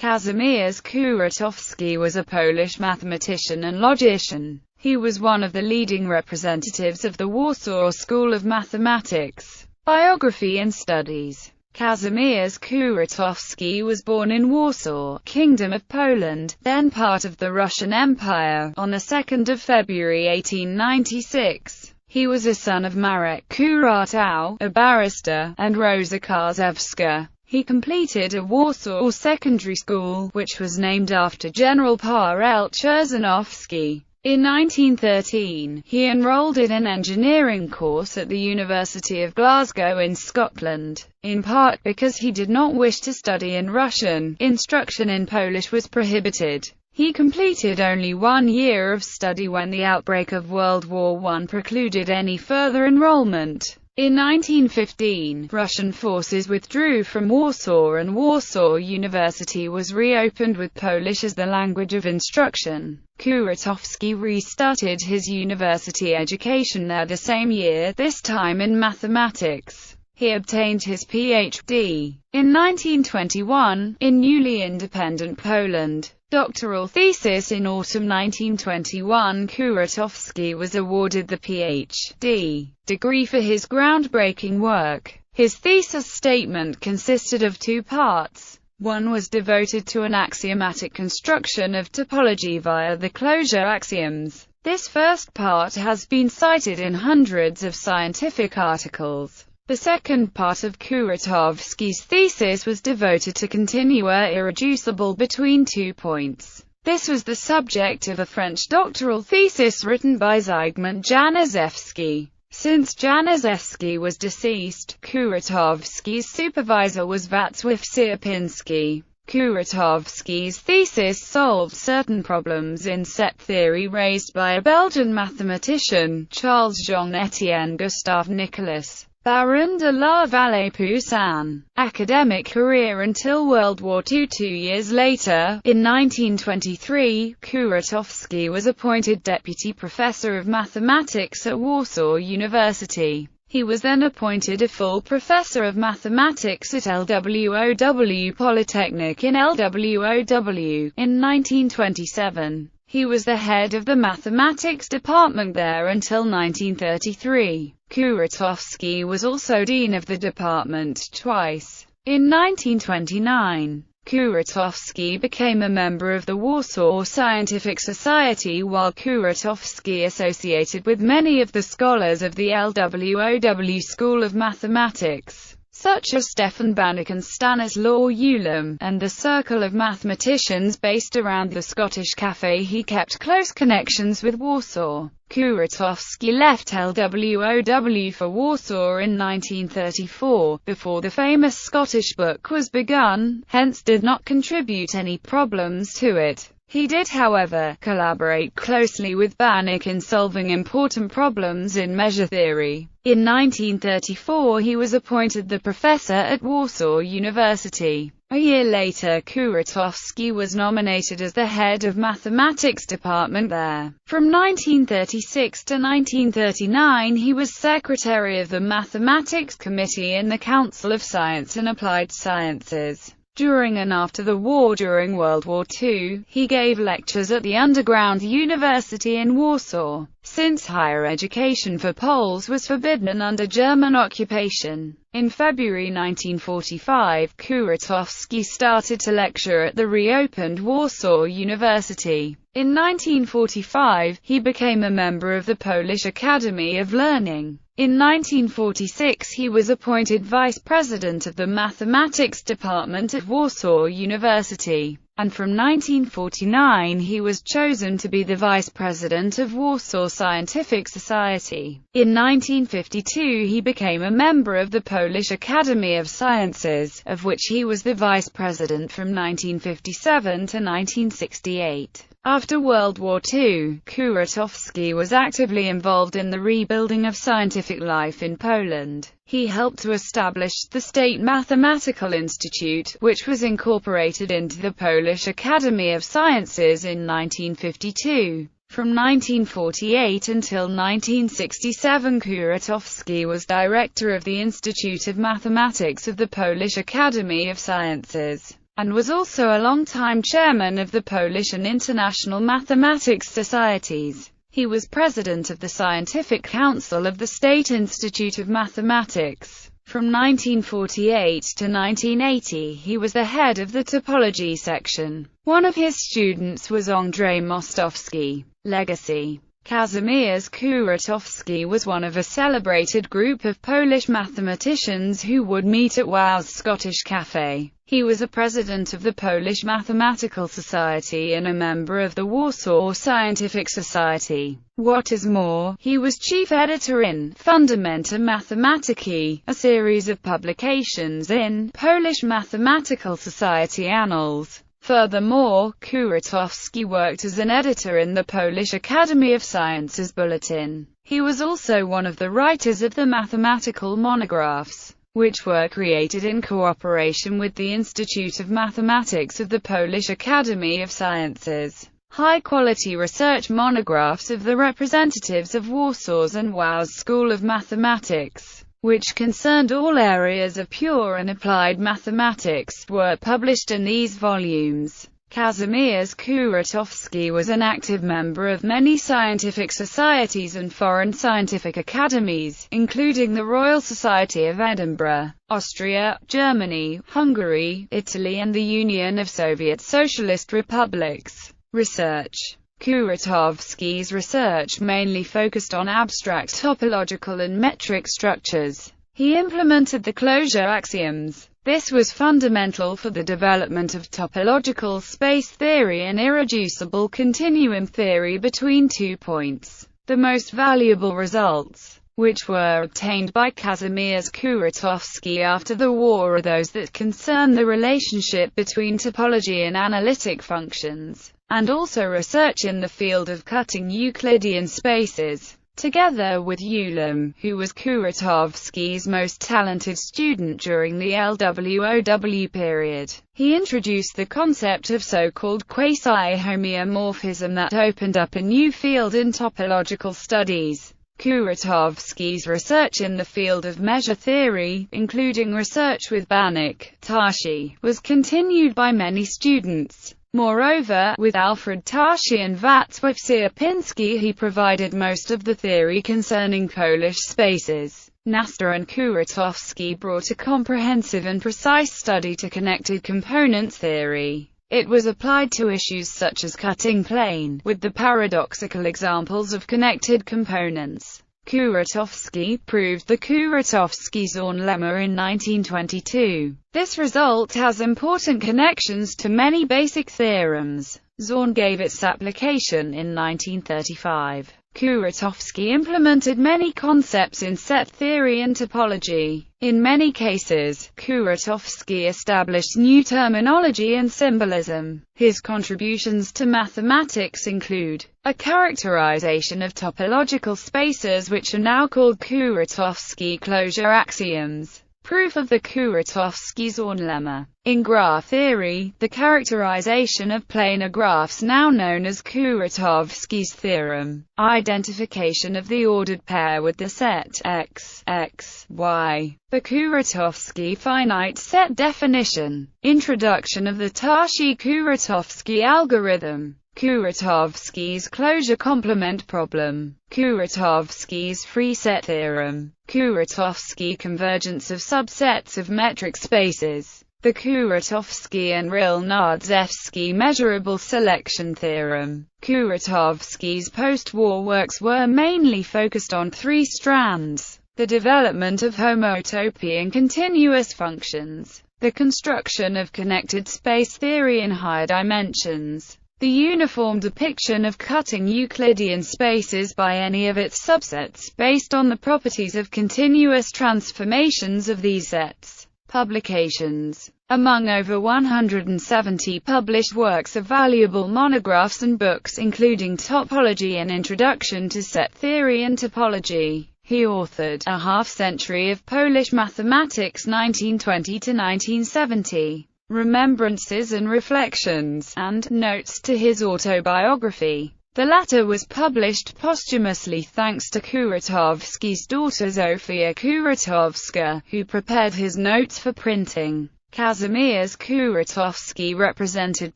Kazimierz Kuratowski was a Polish mathematician and logician. He was one of the leading representatives of the Warsaw School of Mathematics. Biography and studies. Kazimierz Kuratowski was born in Warsaw, Kingdom of Poland, then part of the Russian Empire, on the 2nd of February 1896. He was a son of Marek Kuratowski, a barrister, and Rosa Karsewska. He completed a Warsaw secondary school, which was named after General Paweł Czerżynowski. In 1913, he enrolled in an engineering course at the University of Glasgow in Scotland, in part because he did not wish to study in Russian. Instruction in Polish was prohibited. He completed only 1 year of study when the outbreak of World War I precluded any further enrollment. In 1915, Russian forces withdrew from Warsaw and Warsaw University was reopened with Polish as the language of instruction. Kuratowski restarted his university education there the same year, this time in mathematics. He obtained his Ph.D. in 1921, in newly independent Poland. Doctoral thesis. In autumn 1921, Kuratowski was awarded the Ph.D. degree for his groundbreaking work. His thesis statement consisted of 2 parts. One was devoted to an axiomatic construction of topology via the closure axioms. This first part has been cited in hundreds of scientific articles. The second part of Kuratowski's thesis was devoted to continua irreducible between 2 points. This was the subject of a French doctoral thesis written by Zygmunt Januszewski. Since Januszewski was deceased, Kuratowski's supervisor was Wacław Sierpiński. Kuratowski's thesis solved certain problems in set theory raised by a Belgian mathematician, Charles Jean-Étienne Gustave Nicolas, Baron de la Vallée-Poussin. Academic career until World War II. 2 years later, in 1923, Kuratowski was appointed deputy professor of mathematics at Warsaw University. He was then appointed a full professor of mathematics at LWOW Polytechnic in LWOW. In 1927, he was the head of the mathematics department there until 1933. Kuratowski was also dean of the department twice. In 1929, Kuratowski became a member of the Warsaw Scientific Society, while Kuratowski associated with many of the scholars of the LWOW School of Mathematics, such as Stefan Banach and Stanislaw Ulam, and the circle of mathematicians based around the Scottish Café. He kept close connections with Warsaw. Kuratowski left LWOW for Warsaw in 1934, before the famous Scottish book was begun, hence did not contribute any problems to it. He did, however, collaborate closely with Banach in solving important problems in measure theory. In 1934 he was appointed the professor at Warsaw University. A year later, Kuratowski was nominated as the head of mathematics department there. From 1936 to 1939 he was secretary of the Mathematics Committee in the Council of Science and Applied Sciences. During and after the war, during World War II, he gave lectures at the Underground University in Warsaw, since higher education for Poles was forbidden under German occupation. In February 1945, Kuratowski started to lecture at the reopened Warsaw University. In 1945, he became a member of the Polish Academy of Learning. In 1946 he was appointed vice president of the mathematics department at Warsaw University, and from 1949 he was chosen to be the vice president of Warsaw Scientific Society. In 1952 he became a member of the Polish Academy of Sciences, of which he was the vice president from 1957 to 1968. After World War II, Kuratowski was actively involved in the rebuilding of scientific life in Poland. He helped to establish the State Mathematical Institute, which was incorporated into the Polish Academy of Sciences in 1952. From 1948 until 1967, Kuratowski was director of the Institute of Mathematics of the Polish Academy of Sciences. and was also a long-time chairman of the Polish and International Mathematics Societies. He was president of the Scientific Council of the State Institute of Mathematics. From 1948 to 1980, he was the head of the topology section. One of his students was Andrzej Mostowski. Legacy. Kazimierz Kuratowski was one of a celebrated group of Polish mathematicians who would meet at Warsaw Scottish Cafe. He was a president of the Polish Mathematical Society and a member of the Warsaw Scientific Society. What is more, he was chief editor in Fundamenta Mathematicae, a series of publications in Polish Mathematical Society annals. Furthermore, Kuratowski worked as an editor in the Polish Academy of Sciences Bulletin. He was also one of the writers of the mathematical monographs, which were created in cooperation with the Institute of Mathematics of the Polish Academy of Sciences. High-quality research monographs of the representatives of Warsaw's and Warsaw School of Mathematics, which concerned all areas of pure and applied mathematics, were published in these volumes. Kazimierz Kuratowski was an active member of many scientific societies and foreign scientific academies, including the Royal Society of Edinburgh, Austria, Germany, Hungary, Italy and the Union of Soviet Socialist Republics. Research. Kuratowski's research mainly focused on abstract topological and metric structures. He implemented the closure axioms. This was fundamental for the development of topological space theory and irreducible continuum theory between 2 points. The most valuable results, which were obtained by Kazimierz Kuratowski after the war, are those that concern the relationship between topology and analytic functions, and also research in the field of cutting Euclidean spaces. Together with Ulam, who was Kuratowski's most talented student during the LWOW period, he introduced the concept of so-called quasi-homeomorphism that opened up a new field in topological studies. Kuratowski's research in the field of measure theory, including research with Banach, Tarski, was continued by many students. Moreover, with Alfred Tarski and Wacław Sierpiński, he provided most of the theory concerning Polish spaces. Nasta and Kuratowski brought a comprehensive and precise study to connected components theory. It was applied to issues such as cutting plane, with the paradoxical examples of connected components. Kuratowski proved the Kuratowski-Zorn lemma in 1922. This result has important connections to many basic theorems. Zorn gave its application in 1935. Kuratowski implemented many concepts in set theory and topology. In many cases, Kuratowski established new terminology and symbolism. His contributions to mathematics include a characterization of topological spaces, which are now called Kuratowski closure axioms, proof of the Kuratowski-Zorn lemma. In graph theory, the characterization of planar graphs, now known as Kuratowski's theorem, identification of the ordered pair with the set X, X, Y, the Kuratowski finite set definition, introduction of the Tarski-Kuratowski algorithm, Kuratowski's closure complement problem, Kuratowski's free set theorem, Kuratowski convergence of subsets of metric spaces, the Kuratowski and Rylnadzewski measurable selection theorem. Kuratowski's post-war works were mainly focused on 3 strands: the development of homotopy and continuous functions, the construction of connected space theory in higher dimensions, the uniform depiction of cutting Euclidean spaces by any of its subsets based on the properties of continuous transformations of these sets. Publications. Among over 170 published works are valuable monographs and books including Topology and Introduction to Set Theory and Topology. He authored A Half-Century of Polish Mathematics 1920 to 1970. Remembrances and Reflections, and Notes to his autobiography. The latter was published posthumously thanks to Kuratowski's daughter Zofia Kuratowska, who prepared his notes for printing. Kazimierz Kuratowski represented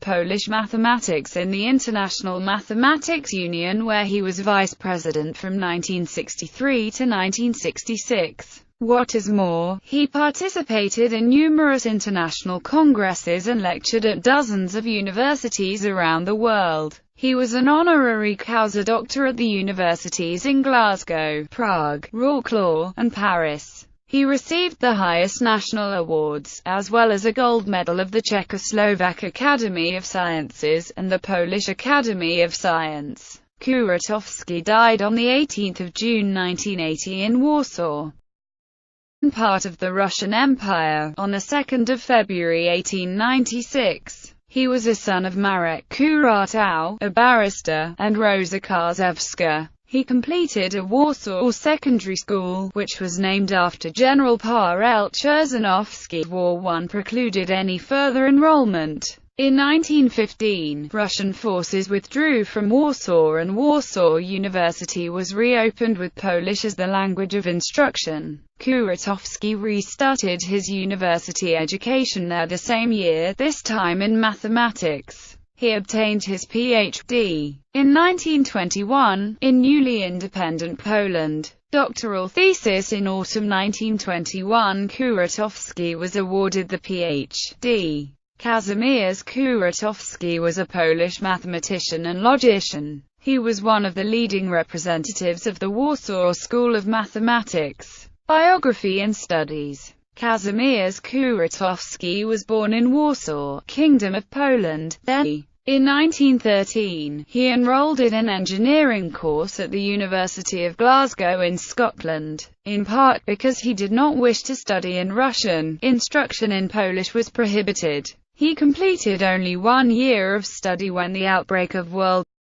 Polish mathematics in the International Mathematics Union, where he was vice president from 1963 to 1966. What is more, he participated in numerous international congresses and lectured at dozens of universities around the world. He was an honorary causa doctor at the universities in Glasgow, Prague, Wrocław, and Paris. He received the highest national awards, as well as a gold medal of the Czechoslovak Academy of Sciences, and the Polish Academy of Science. Kuratowski died on 18 June 1980 in Warsaw, part of the Russian Empire, on 2 February 1896. He was a son of Marek Kuratowski, a barrister, and Rosa Karsewska. He completed a Warsaw secondary school, which was named after General Paweł Czerżanowski. War I precluded any further enrollment. In 1915, Russian forces withdrew from Warsaw and Warsaw University was reopened with Polish as the language of instruction. Kuratowski restarted his university education there the same year, this time in mathematics. He obtained his Ph.D. in 1921, in newly independent Poland. Doctoral thesis in autumn 1921, Kuratowski was awarded the Ph.D. Kazimierz Kuratowski was a Polish mathematician and logician. He was one of the leading representatives of the Warsaw School of Mathematics. Biography and studies. Kazimierz Kuratowski was born in Warsaw, Kingdom of Poland, then. In 1913, he enrolled in an engineering course at the University of Glasgow in Scotland, in part because he did not wish to study in Russian. Instruction in Polish was prohibited. He completed only 1 year of study when the outbreak of World